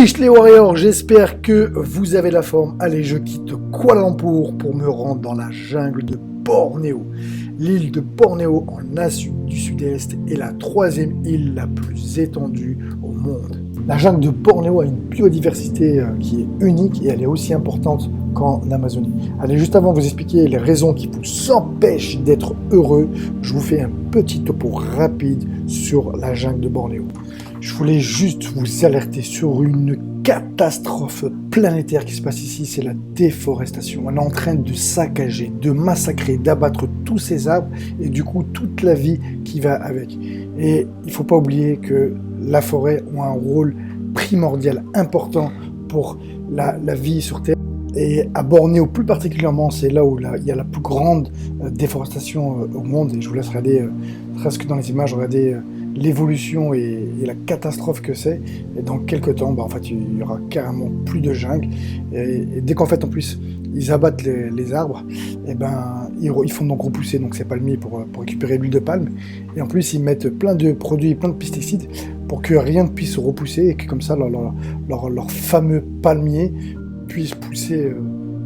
Biche les Warriors, j'espère que vous avez la forme. Allez, je quitte Kuala Lumpur pour me rendre dans la jungle de Bornéo. L'île de Bornéo en Asie du Sud-Est est la troisième île la plus étendue au monde. La jungle de Bornéo a une biodiversité qui est unique et elle est aussi importante qu'en Amazonie. Allez, juste avant de vous expliquer les raisons qui vous empêchent d'être heureux, je vous fais un petit topo rapide sur la jungle de Bornéo. Je voulais juste vous alerter sur une catastrophe planétaire qui se passe ici, c'est la déforestation. On est en train de saccager, de massacrer, d'abattre tous ces arbres et du coup toute la vie qui va avec. Et il ne faut pas oublier que la forêt a un rôle primordial, important pour la vie sur Terre. Et à Bornéo plus particulièrement, c'est là où il y a la plus grande déforestation au monde. Et je vous laisse regarder, presque dans les images, regarder l'évolution et la catastrophe que c'est. Et dans quelques temps, en fait, il y aura carrément plus de jungle. Et dès qu'en fait, en plus, ils abattent les arbres, et ils font donc repousser donc ces palmiers pour récupérer l'huile de palme. Et en plus, ils mettent plein de produits, plein de pesticides pour que rien ne puisse repousser et que comme ça, leur fameux palmier puisse pousser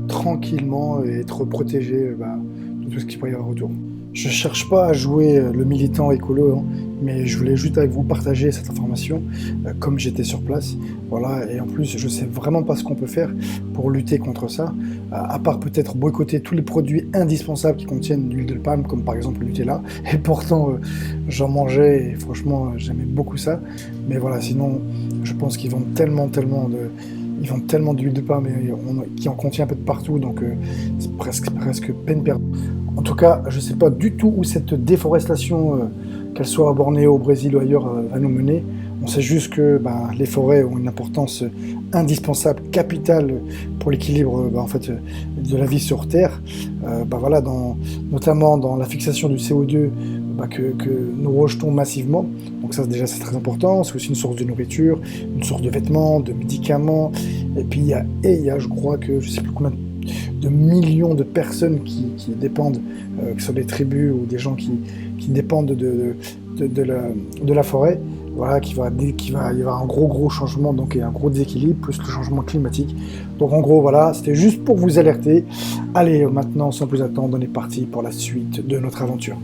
tranquillement et être protégé de tout ce qu'il pourrait y avoir autour. Je ne cherche pas à jouer le militant écolo, mais je voulais juste avec vous partager cette information, comme j'étais sur place. Voilà, et en plus, je ne sais vraiment pas ce qu'on peut faire pour lutter contre ça, à part peut-être boycotter tous les produits indispensables qui contiennent l'huile de palme, comme par exemple le Nutella. Et pourtant, j'en mangeais et franchement, j'aimais beaucoup ça. Mais voilà, sinon, je pense qu'ils vendent tellement d'huile de palme qui en contient un peu de partout, donc c'est presque peine perdue. En tout cas, je ne sais pas du tout où cette déforestation, qu'elle soit à Bornéo, au Brésil ou ailleurs, va nous mener. On sait juste que les forêts ont une importance indispensable, capitale pour l'équilibre de la vie sur Terre. Notamment dans la fixation du CO2 que nous rejetons massivement. Donc ça déjà c'est très important. C'est aussi une source de nourriture, une source de vêtements, de médicaments. Et puis il y a je crois que je ne sais plus combien de millions de personnes qui dépendent, que ce soit des tribus ou des gens qui dépendent de la forêt. Voilà, qu'il va y avoir un gros changement, donc et un gros déséquilibre, plus le changement climatique. Donc en gros, voilà, c'était juste pour vous alerter. Allez, maintenant, sans plus attendre, on est parti pour la suite de notre aventure.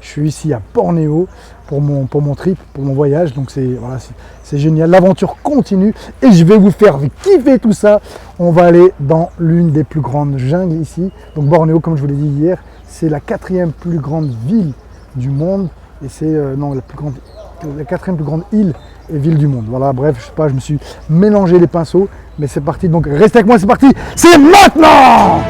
Je suis ici à Bornéo pour mon trip, pour mon voyage, donc c'est génial, l'aventure continue et je vais vous faire kiffer tout ça. On va aller dans l'une des plus grandes jungles ici, donc Bornéo, comme je vous l'ai dit hier, c'est la 4e plus grande ville du monde et c'est la 4e plus grande île et ville du monde. Voilà, bref, je sais pas, je me suis mélangé les pinceaux, mais c'est parti, donc restez avec moi, c'est parti, c'est maintenant!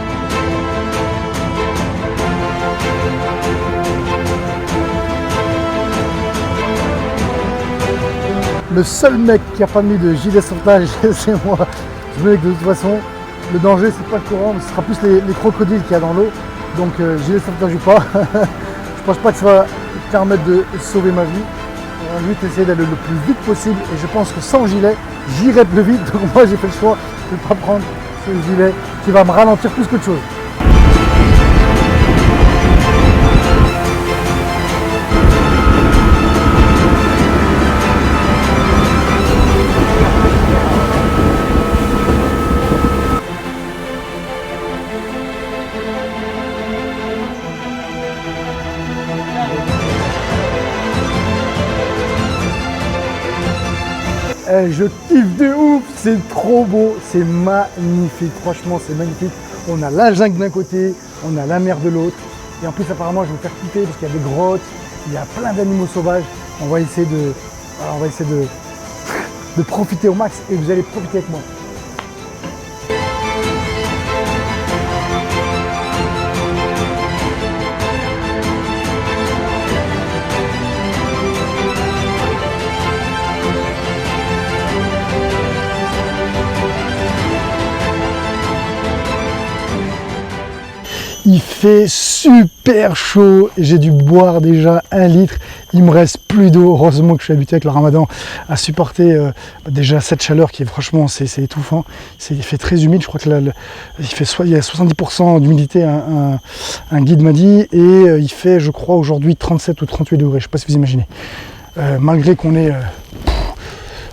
Le seul mec qui n'a pas mis de gilet sauvetage, c'est moi. Je me dis que de toute façon, le danger, c'est pas le courant, mais ce sera plus les crocodiles qu'il y a dans l'eau. Donc, gilet sauvetage ou pas, je pense pas que ça va permettre de sauver ma vie. On va vite essayer d'aller le plus vite possible. Et je pense que sans gilet, j'irai plus vite. Donc, moi, j'ai fait le choix de ne pas prendre ce gilet qui va me ralentir plus qu'autre chose. Je kiffe de ouf, c'est trop beau, c'est magnifique, franchement c'est magnifique. On a la jungle d'un côté, on a la mer de l'autre. Et en plus apparemment je vais me faire kiffer parce qu'il y a des grottes, il y a plein d'animaux sauvages. On va essayer de profiter au max et vous allez profiter avec moi. Il fait super chaud, j'ai dû boire déjà 1 litre, il me reste plus d'eau, heureusement que je suis habitué avec le ramadan à supporter déjà cette chaleur qui est franchement c'est étouffant, il fait très humide, je crois que il y a 70% d'humidité, un guide m'a dit, et il fait je crois aujourd'hui 37 ou 38 degrés, je ne sais pas si vous imaginez, malgré qu'on est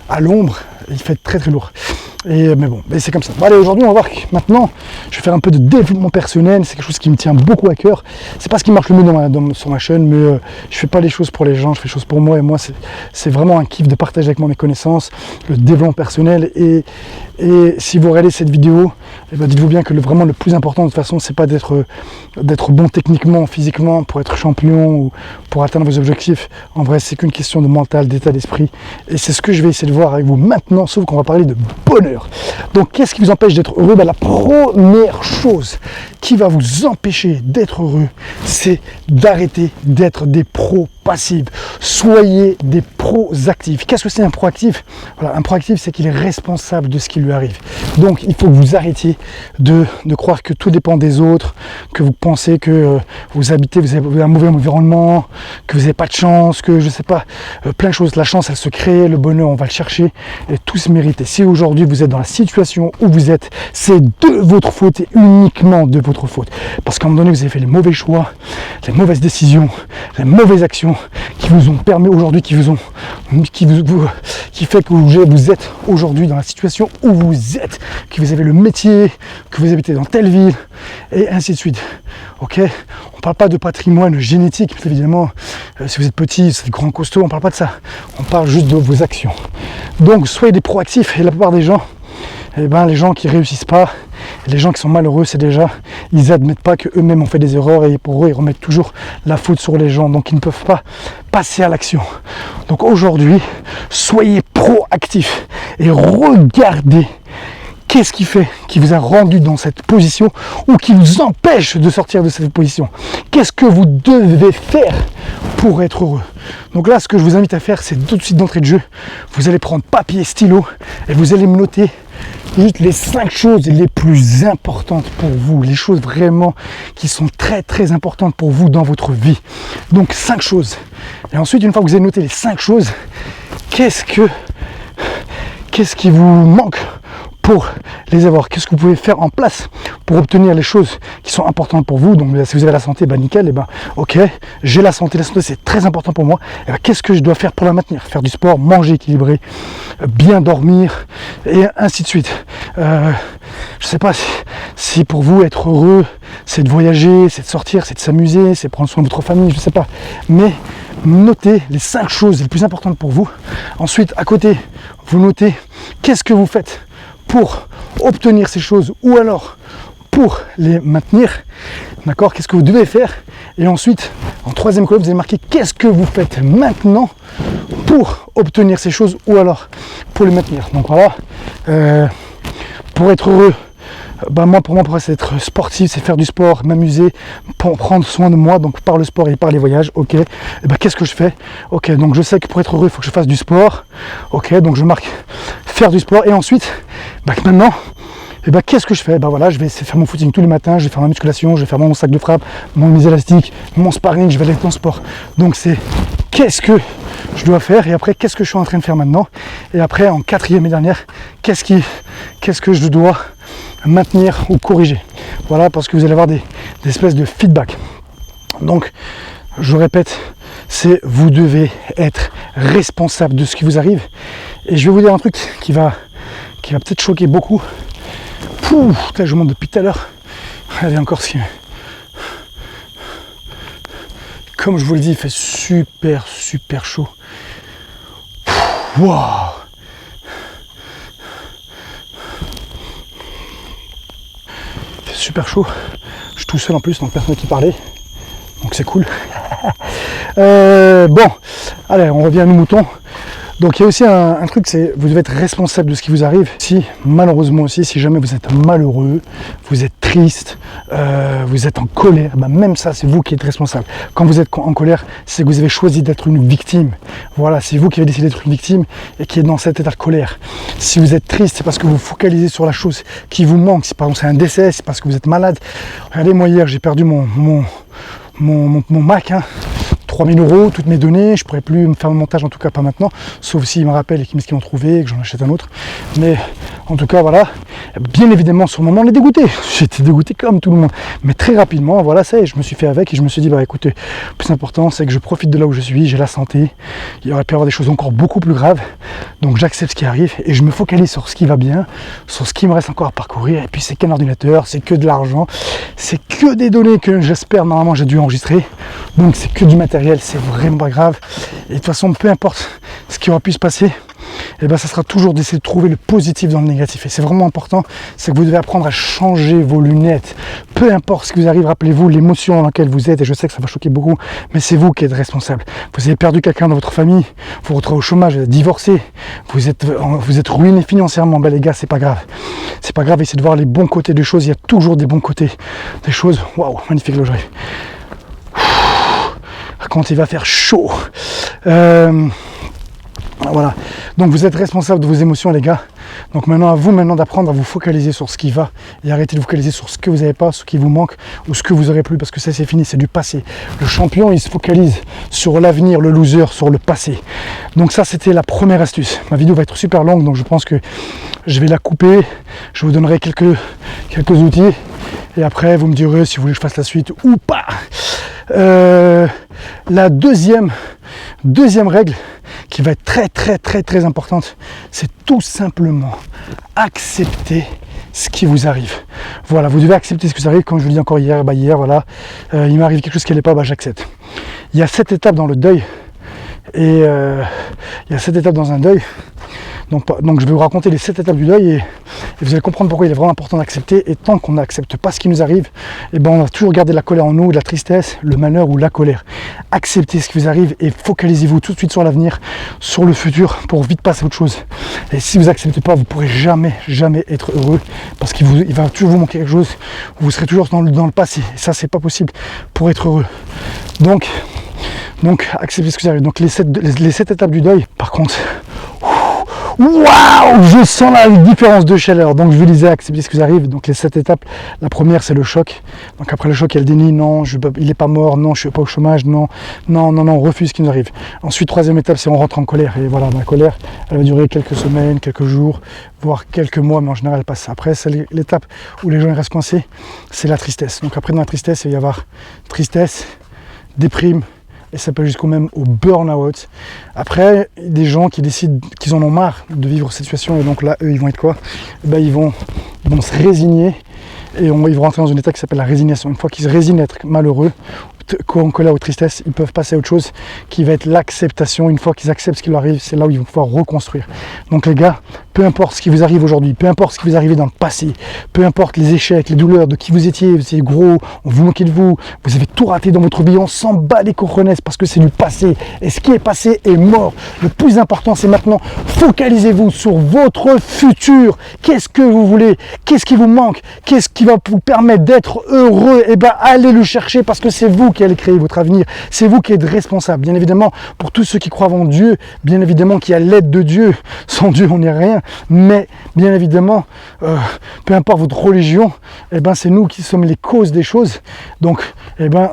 à l'ombre, il fait très très lourd. Mais bon, c'est comme ça. Bon, allez, aujourd'hui, on va voir que maintenant, je vais faire un peu de développement personnel. C'est quelque chose qui me tient beaucoup à cœur. C'est pas ce qui marche le mieux sur ma chaîne, mais je fais pas les choses pour les gens, je fais les choses pour moi. Et moi, c'est vraiment un kiff de partager avec moi mes connaissances, le développement personnel. Et si vous regardez cette vidéo, eh ben, dites-vous bien que vraiment le plus important, de toute façon, c'est pas d'être bon techniquement, physiquement, pour être champion ou pour atteindre vos objectifs. En vrai, c'est qu'une question de mental, d'état d'esprit. Et c'est ce que je vais essayer de voir avec vous maintenant, sauf qu'on va parler de bonheur. Donc, qu'est-ce qui vous empêche d'être heureux? La première chose qui va vous empêcher d'être heureux, c'est d'arrêter d'être des pros passifs. Soyez des pros actifs. Qu'est-ce que c'est un proactif? Voilà, un proactif, c'est qu'il est responsable de ce qui lui arrive. Donc, il faut que vous arrêtiez de croire que tout dépend des autres, que vous pensez que vous avez un mauvais environnement, que vous n'avez pas de chance, que je sais pas, plein de choses. La chance, elle se crée, le bonheur, on va le chercher, et tout se mérite. Et si aujourd'hui vous êtes dans la situation où vous êtes, c'est de votre faute et uniquement de votre faute. Parce qu'à un moment donné, vous avez fait les mauvais choix, les mauvaises décisions, les mauvaises actions qui vous ont permis aujourd'hui, qui fait que vous êtes aujourd'hui dans la situation où vous êtes, que vous avez le métier, que vous habitez dans telle ville, et ainsi de suite. Ok, on ne parle pas de patrimoine génétique, évidemment, si vous êtes petit, c'est grand costaud, on ne parle pas de ça. On parle juste de vos actions. Donc, soyez des proactifs, et la plupart des gens, les gens qui réussissent pas, les gens qui sont malheureux, c'est déjà, ils n'admettent pas qu'eux-mêmes ont fait des erreurs, et pour eux, ils remettent toujours la faute sur les gens, donc ils ne peuvent pas passer à l'action. Donc aujourd'hui, soyez proactifs et regardez qu'est-ce qui vous a rendu dans cette position ou qui vous empêche de sortir de cette position. Qu'est-ce que vous devez faire pour être heureux? Donc là, ce que je vous invite à faire, c'est tout de suite d'entrée de jeu. Vous allez prendre papier et stylo et vous allez me noter juste les 5 choses les plus importantes pour vous, les choses vraiment qui sont très très importantes pour vous dans votre vie. Donc 5 choses. Et ensuite, une fois que vous avez noté les 5 choses, qu'est-ce qui vous manque pour les avoir? Qu'est-ce que vous pouvez faire en place pour obtenir les choses qui sont importantes pour vous? Donc si vous avez la santé, nickel, ok, j'ai la santé c'est très important pour moi, qu'est-ce que je dois faire pour la maintenir? Faire du sport, manger équilibré, bien dormir, et ainsi de suite. Je sais pas si pour vous être heureux, c'est de voyager, c'est de sortir, c'est de s'amuser, c'est de prendre soin de votre famille, je sais pas, mais notez les 5 choses les plus importantes pour vous. Ensuite, à côté, vous notez qu'est-ce que vous faites pour obtenir ces choses ou alors pour les maintenir, d'accord? Qu'est-ce que vous devez faire? Et ensuite, en troisième colonne, vous allez marquer qu'est-ce que vous faites maintenant pour obtenir ces choses ou alors pour les maintenir. Donc voilà, pour être heureux, pour moi, c'est être sportif, c'est faire du sport, m'amuser, prendre soin de moi, donc par le sport et par les voyages, ok. Qu'est-ce que je fais? Ok, donc je sais que pour être heureux, il faut que je fasse du sport, ok, donc je marque faire du sport, et ensuite, maintenant, qu'est-ce que je fais? Je vais faire mon footing tous les matins, je vais faire ma musculation, je vais faire mon sac de frappe, mes élastiques, mon sparring, je vais aller dans le sport. Donc c'est qu'est-ce que je dois faire, et après qu'est-ce que je suis en train de faire maintenant, et après en quatrième et dernière, qu'est-ce que je dois maintenir ou corriger. Voilà, parce que vous allez avoir des espèces de feedback. Donc je répète, c'est vous devez être responsable de ce qui vous arrive. Et je vais vous dire un truc qui va peut-être choquer beaucoup. Là, je monte depuis tout à l'heure. Allez, encore ce qui... Comme je vous le dis, il fait super chaud. Waouh! Il fait super chaud. Je suis tout seul en plus, donc personne qui parlait. Donc c'est cool. Bon, allez, on revient à nos moutons. Donc il y a aussi un truc, c'est vous devez être responsable de ce qui vous arrive. Si malheureusement aussi, si jamais vous êtes malheureux, vous êtes triste, vous êtes en colère, ben même ça c'est vous qui êtes responsable. Quand vous êtes en colère, c'est que vous avez choisi d'être une victime. Voilà, c'est vous qui avez décidé d'être une victime et qui est dans cet état de colère. Si vous êtes triste, c'est parce que vous focalisez sur la chose qui vous manque. Si par exemple c'est un décès, c'est parce que vous êtes malade. Regardez, moi hier j'ai perdu mon Mac, hein. 3000 €, toutes mes données, je pourrais plus me faire le montage, en tout cas pas maintenant, sauf s'ils me rappellent et qu'ils me disent qu'ils ont trouvé et que j'en achète un autre. Mais en tout cas, voilà, bien évidemment, sur le moment, on est dégoûté. J'étais dégoûté comme tout le monde. Mais très rapidement, voilà, ça y est, je me suis fait avec et je me suis dit, bah écoutez, le plus important, c'est que je profite de là où je suis, j'ai la santé, il aurait pu y avoir des choses encore beaucoup plus graves, donc j'accepte ce qui arrive et je me focalise sur ce qui va bien, sur ce qui me reste encore à parcourir, et puis c'est qu'un ordinateur, c'est que de l'argent, c'est que des données que j'espère, normalement, j'ai dû enregistrer, donc c'est que du matériel. C'est vraiment pas grave et de toute façon peu importe ce qui aura pu se passer, et ben ça sera toujours d'essayer de trouver le positif dans le négatif et c'est vraiment important, c'est que vous devez apprendre à changer vos lunettes, peu importe ce qui vous arrive, rappelez-vous l'émotion dans laquelle vous êtes, et je sais que ça va choquer beaucoup, mais c'est vous qui êtes responsable. Vous avez perdu quelqu'un dans votre famille, vous vous retrouvez au chômage, vous êtes divorcé, vous êtes ruiné financièrement, ben les gars, c'est pas grave, essayez de voir les bons côtés des choses, il y a toujours des bons côtés des choses. Waouh, magnifique logerie. Quand il va faire chaud. Voilà. Donc vous êtes responsable de vos émotions, les gars. Donc maintenant, à vous d'apprendre à vous focaliser sur ce qui va et arrêter de vous focaliser sur ce que vous n'avez pas, ce qui vous manque ou ce que vous aurez plus, parce que ça c'est fini, c'est du passé. Le champion, il se focalise sur l'avenir, le loser sur le passé. Donc ça, c'était la première astuce. Ma vidéo va être super longue, donc je pense que je vais la couper. Je vous donnerai quelques outils et après vous me direz si vous voulez que je fasse la suite ou pas. La deuxième règle qui va être très importante, c'est tout simplement accepter ce qui vous arrive. Voilà, vous devez accepter ce qui vous arrive. Comme je vous l'ai dit encore hier, voilà, il m'arrive quelque chose qui n'allait pas, j'accepte. Il y a 7 étapes dans le deuil et il y a 7 étapes dans un deuil. Donc je vais vous raconter les 7 étapes du deuil et vous allez comprendre pourquoi il est vraiment important d'accepter. Et tant qu'on n'accepte pas ce qui nous arrive, et ben on va toujours garder la colère en nous, la tristesse, le malheur ou la colère. Acceptez ce qui vous arrive et focalisez-vous tout de suite sur l'avenir, sur le futur pour vite passer à autre chose. Et si vous n'acceptez pas, vous ne pourrez jamais être heureux parce qu'il va toujours vous manquer quelque chose. Vous serez toujours dans le passé. Et ça, c'est pas possible pour être heureux. Donc acceptez ce qui vous arrive. Donc les 7 étapes du deuil, par contre, waouh, je sens la différence de chaleur. Donc je vous disais, acceptez ce qui vous arrive. Donc les 7 étapes, la première c'est le choc. Donc après le choc, il y a le déni, non, il n'est pas mort, non, je suis pas au chômage, non, on refuse ce qui nous arrive. Ensuite, troisième étape, c'est on rentre en colère. Et voilà, ma colère, elle va durer quelques semaines, quelques jours, voire quelques mois, mais en général elle passe. Après, c'est l'étape où les gens restent coincés, c'est la tristesse. Donc après, dans la tristesse, il va y avoir tristesse, déprime, et ça peut jusqu'au même au burn-out. Après, des gens qui décident qu'ils en ont marre de vivre cette situation, et donc là, eux, ils vont être quoi? Ils vont se résigner, et ils vont rentrer dans un état qui s'appelle la résignation. Une fois qu'ils se résignent à être malheureux, en colère ou tristesse, ils peuvent passer à autre chose qui va être l'acceptation. Une fois qu'ils acceptent ce qui leur arrive, c'est là où ils vont pouvoir reconstruire. Donc les gars, peu importe ce qui vous arrive aujourd'hui, peu importe ce qui vous est arrivé dans le passé, peu importe les échecs, les douleurs, de qui vous étiez gros, on vous moquait de vous, vous avez tout raté dans votre vie, on s'en bat les cojones parce que c'est du passé. Et ce qui est passé est mort. Le plus important, c'est maintenant, focalisez-vous sur votre futur. Qu'est-ce que vous voulez? Qu'est-ce qui vous manque? Qu'est-ce qui va vous permettre d'être heureux? Et allez le chercher parce que c'est vous qui allez créer votre avenir. C'est vous qui êtes responsable. Bien évidemment, pour tous ceux qui croient en Dieu, bien évidemment qu'il y a l'aide de Dieu. Sans Dieu, on n'est rien. Mais bien évidemment, peu importe votre religion, c'est nous qui sommes les causes des choses. Donc,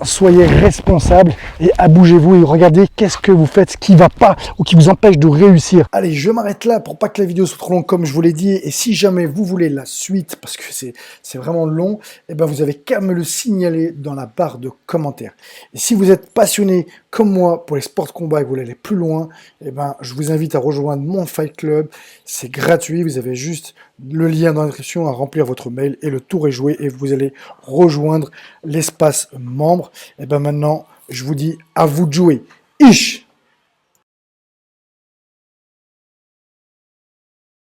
soyez responsables et abougez-vous et regardez qu'est-ce que vous faites, ce qui ne va pas ou qui vous empêche de réussir. Allez, je m'arrête là pour pas que la vidéo soit trop longue comme je vous l'ai dit. Et si jamais vous voulez la suite, parce que c'est vraiment long, vous avez qu'à me le signaler dans la barre de commentaires. Et si vous êtes passionné comme moi pour les sports de combat et que vous voulez aller plus loin, je vous invite à rejoindre mon Fight Club. C'est gratuit, vous avez juste le lien dans la description à remplir votre mail et le tour est joué et vous allez rejoindre l'espace membre. Maintenant, je vous dis à vous de jouer. Ish!